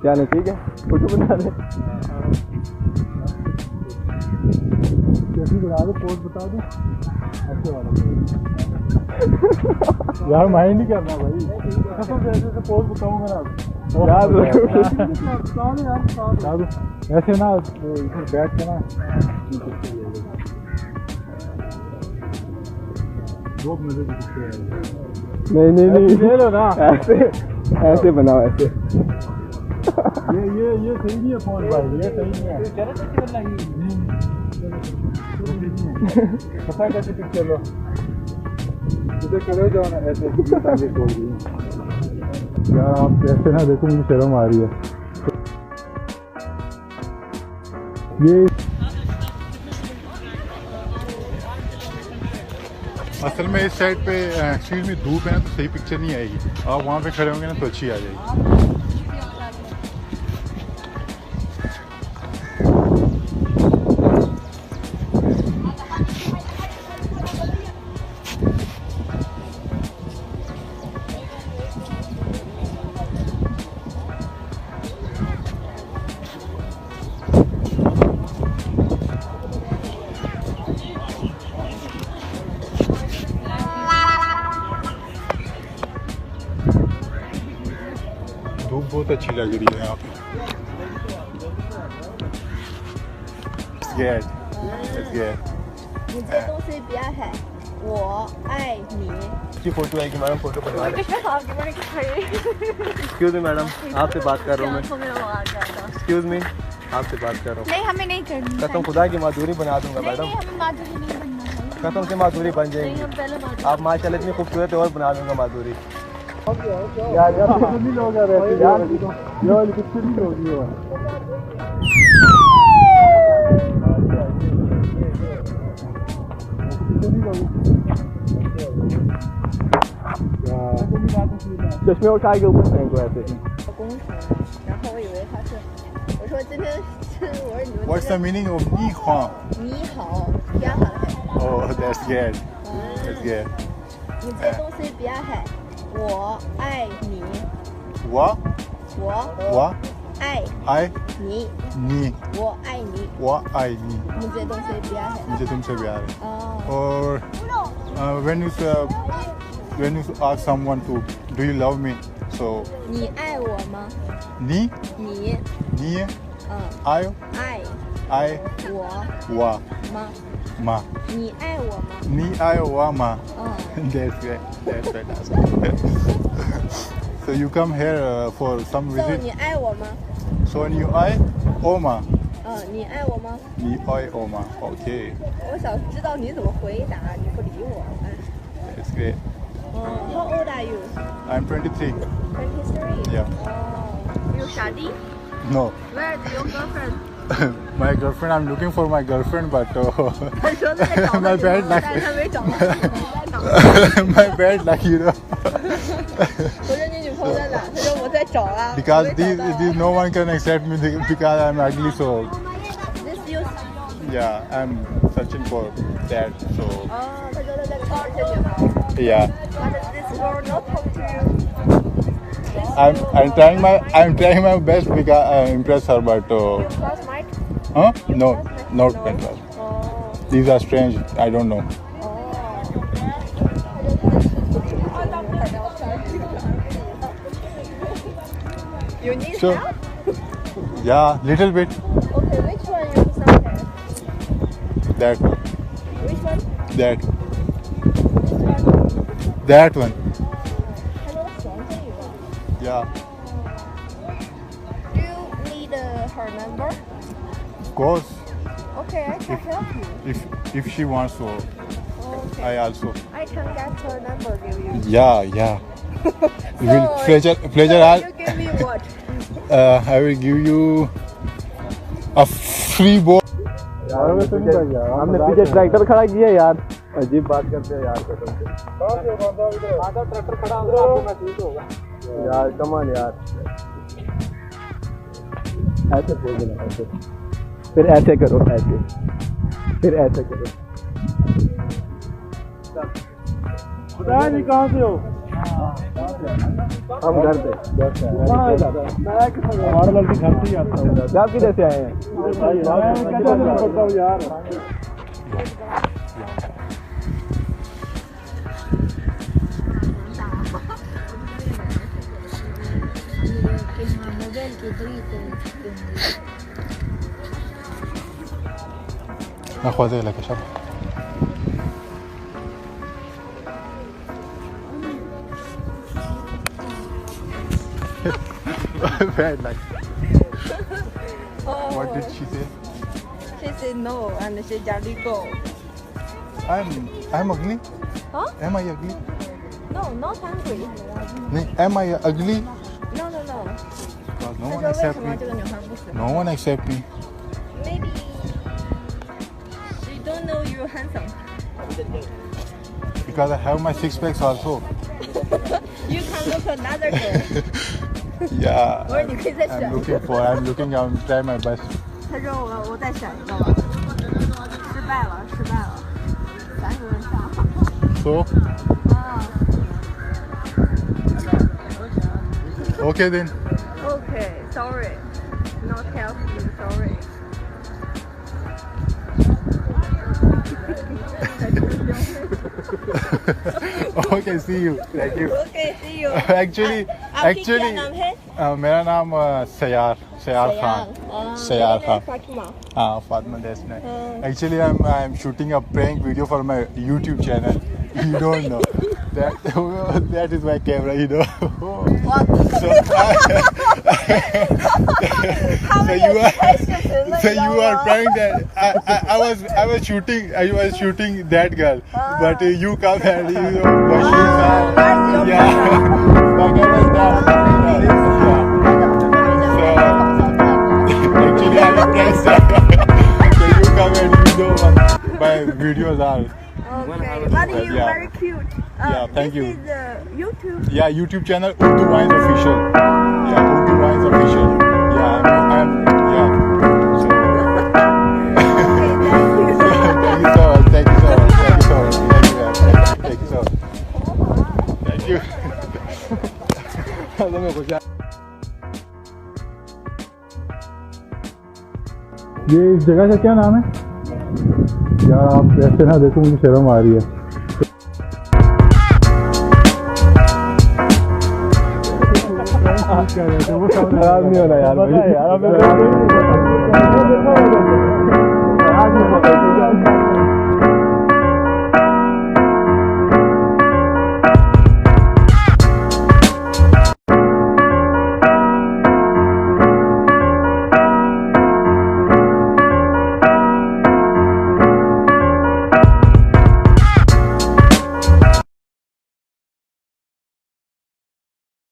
क्या नहीं ठीक है फोटो बना दे कैसी बना दो पोज बता दो ऐसे वाला यार माइंड नहीं करना भाई कसम से ऐसे पोज बताऊंगा ना याद ऐसे ना इधर बैठ के ना दो मजे दिखते हैं नहीं नहीं नहीं ले लो ना ऐसे बनाओ ऐसे ये सही नहीं है फोन भाई ये सही नहीं है पता कैसे पिक्चर लो इधर करे जाओ ना ऐसे यार आप ऐसे ना देखो मुझे शर्म आ रही है ये असल में इस साइड पे एक्चुअली में धूप है ना तो सही पिक्चर नहीं आएगी आप वहाँ पे खड़े होंगे ना तो अच्छी आ जाएगी धूप बहुत अच्छी लग रही है यहाँ पे मुझे तुमसे प्यार है वो आई नी की फोटो है कि मैडम फोटो बनवा रहे एक्सक्यूज मी मैडम आपसे बात कर रहा हूँ मैं एक्सक्यूज मी आपसे बात कर रहा हूँ नहीं हमें नहीं करनी कसम खुदा की माधुरी बना दूंगा मैडम नहीं हमें माधुरी नहीं बनना है कसम से माधुरी बन जाएंगी आप माशाल्लाह इतनी खूबसूरत है और बना दूंगा माधुरी यार कितनी लोग आ रहे हैं यार कितनी लोग चश्मे उठा के ऊपर फेंको ऐसे 然后我以为他是我说今天是我说你们 What's the meaning of 你好你好प्यार है Oh that's good that's good मुझे तुमसे प्यार है我爱你我爱爱你你我爱你我爱你 मुझे तुमसे प्यार है मुझे तुमसे प्यार है Oh. और when you ask someone to do you love me so 你爱我吗你爱爱我我吗吗你爱我吗你爱我吗 That's fantastic So you come here for some So reason 你爱我吗 So you 爱我吗你爱我吗你爱我吗 Okay 我想知道你怎么回答你不理我 That's great How old are you I'm 23 23 Yeah You study No Where is your girlfriend My girlfriend I'm looking for my girlfriend but 他说在找 my bad 但 luck 是他没找到 My bad luck you know 我说你女朋友在哪他说我在找啊 Because these no one can accept me because I'm ugly so This you Yeah I'm searching for that so 他说他在找这些女孩 Yeah But this girl not talk to you I'm trying my best because impress her but You classmate huh no not control these are strange I don't know You need So help yeah little bit Okay which one you need some help that one Which one that This one that one 他说嫌弃你吗 yeah Do you need her number of course Okay I can help you if she wants so Okay I also I can get her number give you yeah will pleasure So you give me what I will give you a free ball हमने पीछे tractor खड़ा किया यार अजीब बात करते हैं यार कसम से ट्रैक्टर खड़ा होगा यार कमान यार ऐसे बोल देना ऐसे फिर ऐसे करो ऐसे फिर ऐसे करो पता नहीं कहाँ से हो हम घर पे हमारा लड़की घर से ही आता है। आप किधर से आए हैं? यार ناخذ لك يا شباب. Very nice. What did she say? She said no and she just go. I'm ugly. Huh? Am I ugly? No, not hungry. Am I ugly? No, no, no. Because no 他 one 说为 accept 什么 me. 这个女孩不喜欢 No one accept me.？Maybe she don't know you handsome. Because I have my six packs also. You can look another girl. Yeah. 我说你可以再选 I'm 一个。 looking, I'm trying my best. 他说我再选一个吧。失败了，失败了。3个人上。 So, 啊 okay then. Okay, sorry. Not help you, sorry. Okay, see you. Thank you. Okay, see you. Actually, आपकी क्या नाम है? मेरा नाम सयार Khan. Sayyar Khan. Fatima. Fatma, that's nice. Actually, I'm shooting a prank video for my YouTube channel. You don't know. That is my camera, you know. What? So you are prank that I was shooting that girl, but you come and you know my shoes are yeah. My camera is down. Actually, I'm a prank star. So you come and you know what my videos are. Okay, but you Yeah. very cute. Yeah, thank you. This is YouTube. Yeah, YouTube channel Urdu Wines Official. Yeah, Urdu Wines Official. Yeah, I'm yeah. So Okay, thank you. thank you so much. Thank you so much. Thank you so much. Thank you so much. Thank you. ये इस जगह का क्या नाम है यार? आप ऐसे ना देखो, मुझे शर्म आ रही है। खराब नहीं होना यार,